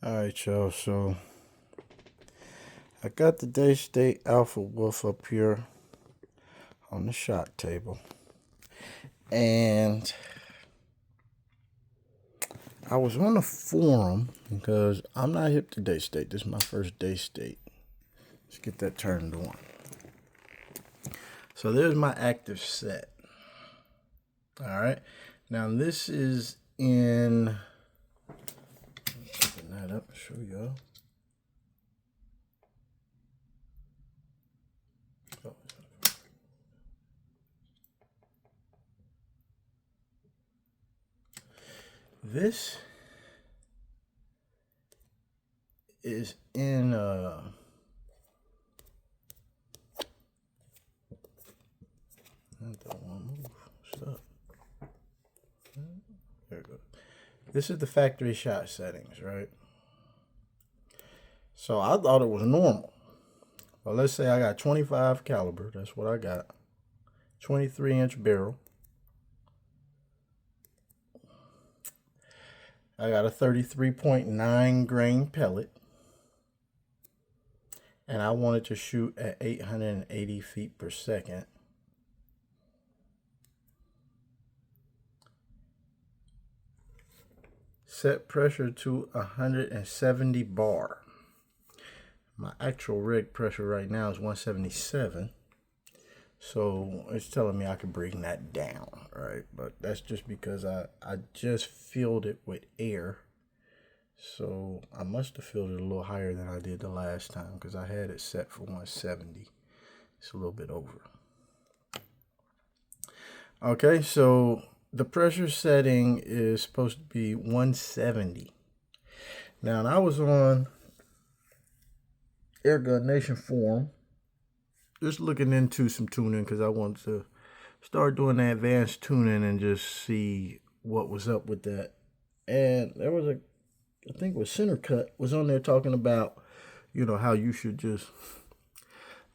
Alright, y'all, so I got the Daystate Alpha Wolf up here on the shot table. And I was on a forum because I'm not hip to Daystate. This is my first Daystate. Let's get that turned on. So there's my active set. Alright. Now this is in, open that up and show y'all. This is in not that one move. What's up? There it goes. This is the factory shot settings, right? So I thought it was normal. Well, let's say I got 25 caliber. That's what I got. 23-inch barrel. I got a 33.9 grain pellet. And I wanted to shoot at 880 feet per second. Set pressure to 170 bar. My actual rig pressure right now is 177. So it's telling me I can bring that down, right? But that's just because I just filled it with air. So I must have filled it a little higher than I did the last time because I had it set for 170. It's a little bit over. Okay, so the pressure setting is supposed to be 170. Now, I was on Airgun Nation forum just looking into some tuning because I wanted to start doing the advanced tuning and just see what was up with that. And there was I think it was Center Cut was on there talking about, how you should just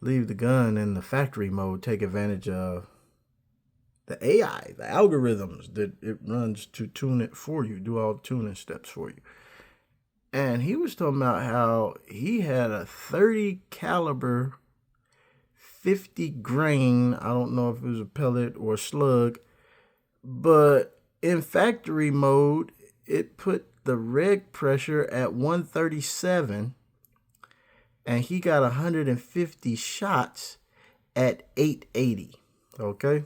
leave the gun in the factory mode, take advantage of the AI, the algorithms that it runs to tune it for you, do all the tuning steps for you. And he was talking about how he had a 30 caliber 50 grain, I don't know if it was a pellet or a slug, but in factory mode, it put the reg pressure at 137, and he got 150 shots at 880, okay?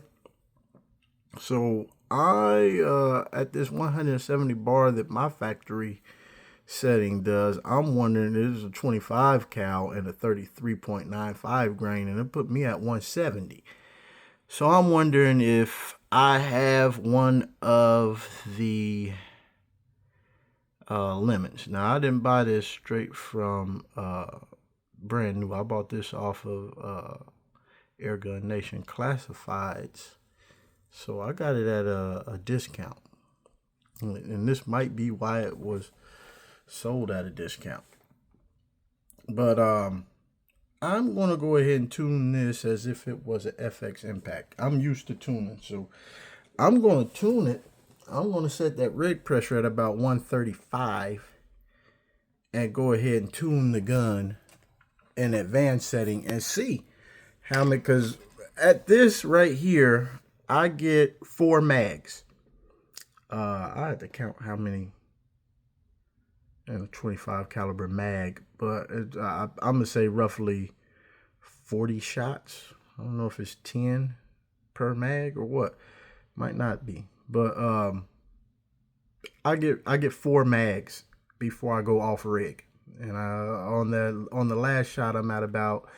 So I, at this 170 bar that my factory setting does, I'm wondering, this is a 25 cal and a 33.95 grain, and it put me at 170. So I'm wondering if I have one of the lemons. Now, I didn't buy this straight from brand new. I bought this off of Airgun Nation Classifieds. So I got it at a discount. And this might be why it was sold at a discount. But I'm going to go ahead and tune this as if it was an FX Impact. I'm used to tuning, so I'm going to tune it. I'm going to set that rig pressure at about 135 and go ahead and tune the gun in advanced setting and see how many, because at this right here, I get 4 mags. I had to count how many in a 25 caliber mag, but I'm gonna say roughly 40 shots. I don't know if it's 10 per mag or what. Might not be, but I get 4 mags before I go off rig, and on the last shot I'm at about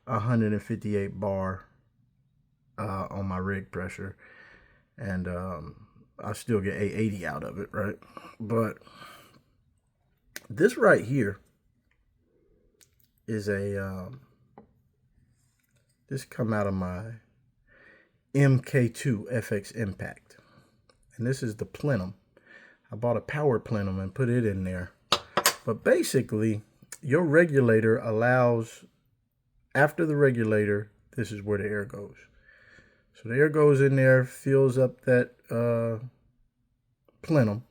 158 bar on my rig pressure, and I still get 880 out of it, right? But this right here is this come out of my MK2 FX Impact. And this is the plenum. I bought a power plenum and put it in there. But basically, your regulator allows, after the regulator, this is where the air goes. So the air goes in there, fills up that plenum.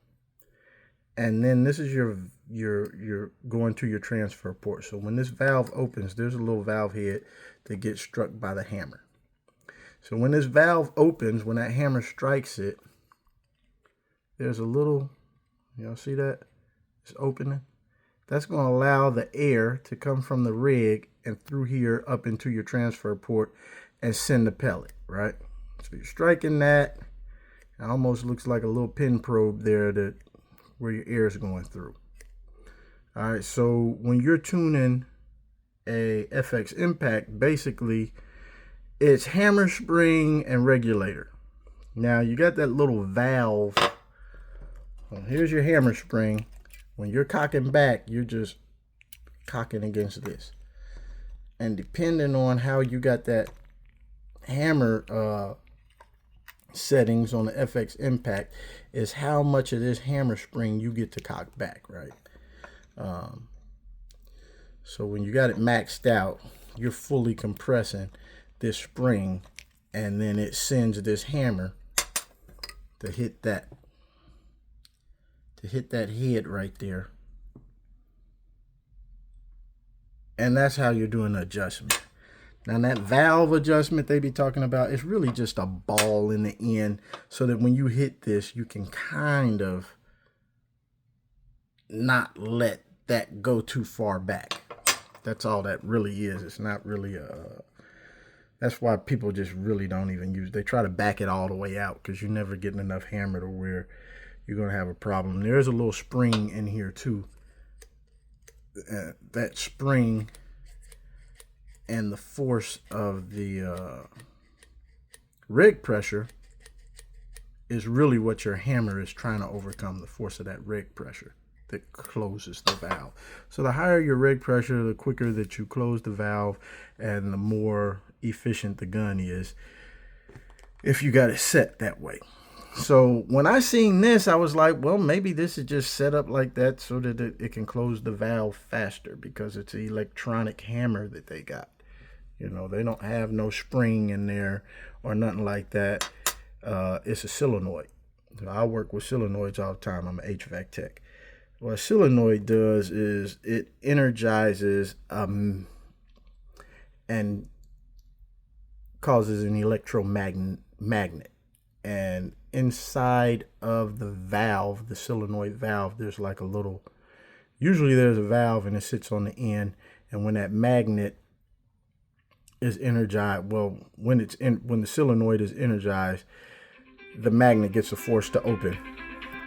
And then this is your you're going to your transfer port. So when this valve opens, there's a little valve head that gets struck by the hammer. So when this valve opens, when that hammer strikes it, there's a little, y'all see that? It's opening. That's going to allow the air to come from the rig and through here up into your transfer port and send the pellet, right? So you're striking that. It almost looks like a little pin probe there that where your air is going through. All right, so when you're tuning a FX impact, basically it's hammer, spring, and regulator. Now you got that little valve. Well, here's your hammer spring. When you're cocking back, you're just cocking against this. And depending on how you got that hammer settings on the FX impact is how much of this hammer spring you get to cock back, right? So when you got it maxed out, you're fully compressing this spring, and then it sends this hammer to hit that head right there. And that's how you're doing the adjustment. Now that valve adjustment they be talking about, it's really just a ball in the end so that when you hit this, you can kind of not let that go too far back. That's all that really is. It's not really that's why people just really don't even use, they try to back it all the way out because you're never getting enough hammer to where you're going to have a problem. There's a little spring in here too. That spring and the force of the rig pressure is really what your hammer is trying to overcome, the force of that rig pressure that closes the valve. So the higher your rig pressure, the quicker that you close the valve and the more efficient the gun is if you got it set that way. So when I seen this, I was like, well, maybe this is just set up like that so that it can close the valve faster because it's an electronic hammer that they got. You know, they don't have no spring in there or nothing like that. It's a solenoid. So I work with solenoids all the time. I'm an HVAC tech. What a solenoid does is it energizes and causes an electromagnet. And inside of the valve, the solenoid valve, there's like a little, usually there's a valve and it sits on the end. And when that magnet is energized, well, when the solenoid is energized, the magnet gets a force to open.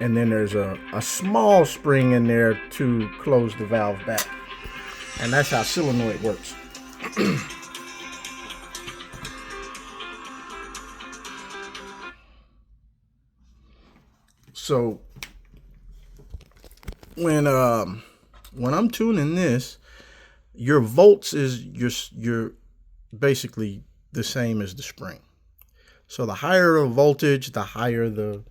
And then there's a small spring in there to close the valve back. And that's how solenoid works. So when I'm tuning this, your volts is your basically the same as the spring. So the higher the voltage, the higher the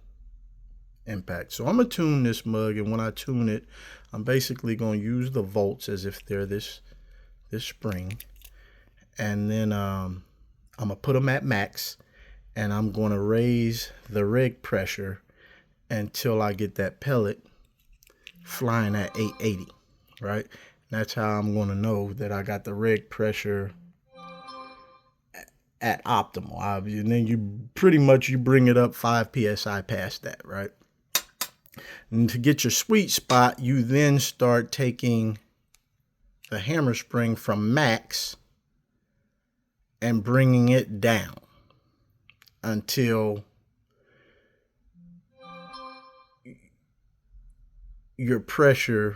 impact. So I'm gonna tune this mug, and when I tune it, I'm basically gonna use the volts as if they're this spring, and then I'm gonna put them at max, and I'm gonna raise the rig pressure until I get that pellet flying at 880, right? That's how I'm going to know that I got the rig pressure at optimal. And then you pretty much, you bring it up 5 psi past that, right? And to get your sweet spot, you then start taking the hammer spring from max and bringing it down until your pressure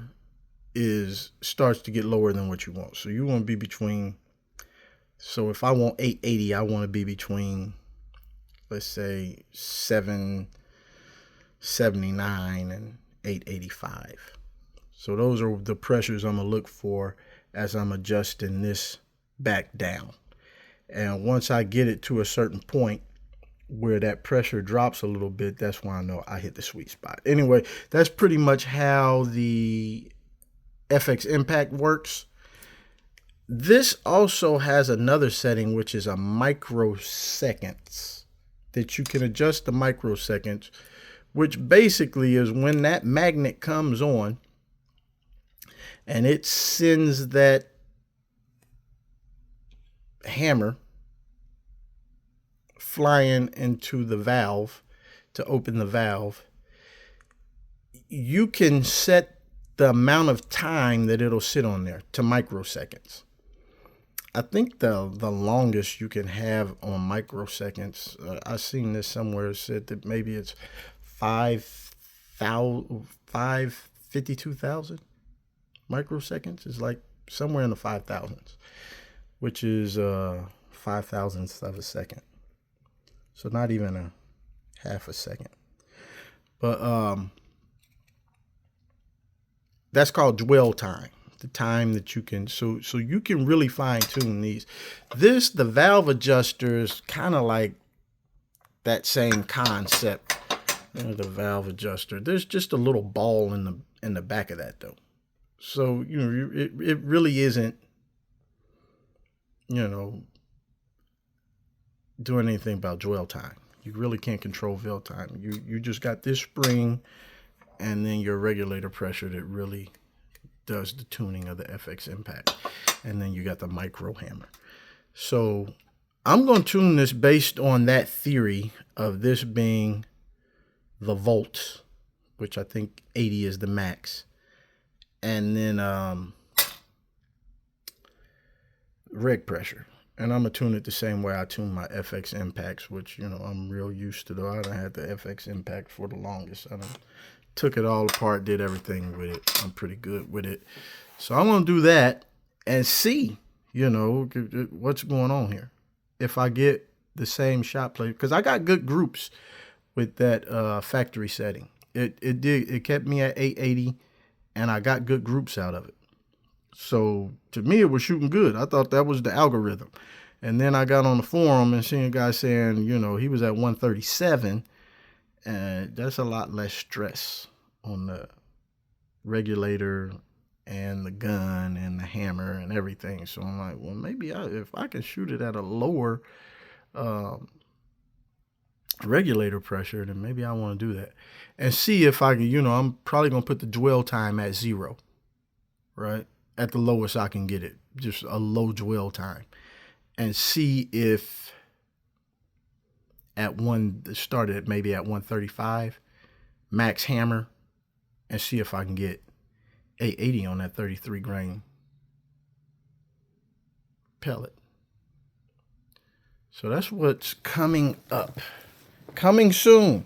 starts to get lower than what you want. So you want to be between, so if I want 880, I want to be between, let's say 779 and 885. So those are the pressures I'm going to look for as I'm adjusting this back down. And once I get it to a certain point where that pressure drops a little bit, that's when I know I hit the sweet spot. Anyway, that's pretty much how the FX impact works. This also has another setting, which is a microseconds, that you can adjust the microseconds, which basically is when that magnet comes on, and it sends that hammer flying into the valve to open the valve, you can set the amount of time that it'll sit on there to microseconds. I think the longest you can have on microseconds, I've seen this somewhere, it said that maybe it's 52,000 microseconds. Is like somewhere in the 5,000s, which is 5,000ths of a second. So not even a half a second. But that's called dwell time. The time that you can, so you can really fine tune these. The valve adjuster is kind of like that same concept. The valve adjuster. There's just a little ball in the back of that though. So it really isn't doing anything about dwell time. You really can't control dwell time. You just got this spring and then your regulator pressure that really does the tuning of the FX impact. And then you got the micro hammer. So I'm going to tune this based on that theory of this being the volts, which I think 80 is the max. And then reg pressure. And I'm going to tune it the same way I tune my FX impacts, which, I'm real used to. Though I done had the FX impact for the longest. I done took it all apart, did everything with it. I'm pretty good with it. So I'm going to do that and see, what's going on here. If I get the same shot play, because I got good groups with that factory setting. It kept me at 880, and I got good groups out of it. So to me, it was shooting good. I thought that was the algorithm. And then I got on the forum and seen a guy saying, he was at 137, and that's a lot less stress on the regulator and the gun and the hammer and everything. So I'm like, well, maybe if I can shoot it at a lower regulator pressure, then maybe I want to do that and see if I can, I'm probably going to put the dwell time at 0, right? At the lowest I can get it, just a low dwell time, and see if started at maybe at 135 max hammer, and see if I can get 880 on that 33 grain pellet. So that's what's coming up. Coming soon.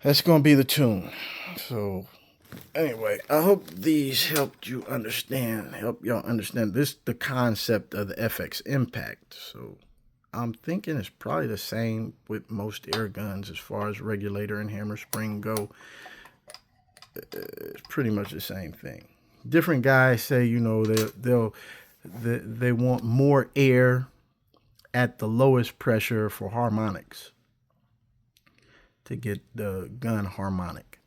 That's going to be the tune. So anyway, I hope these helped y'all understand the concept of the FX impact. So I'm thinking it's probably the same with most air guns as far as regulator and hammer spring go. It's pretty much the same thing. Different guys say, they want more air at the lowest pressure for harmonics to get the gun harmonic.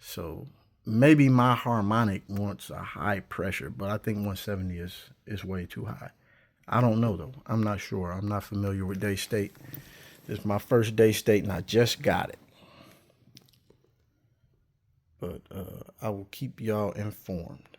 So maybe my harmonic wants a high pressure, but I think 170 is way too high. I don't know though. I'm not sure. I'm not familiar with DAYSTATE. This is my first DAYSTATE and I just got it. But I will keep y'all informed.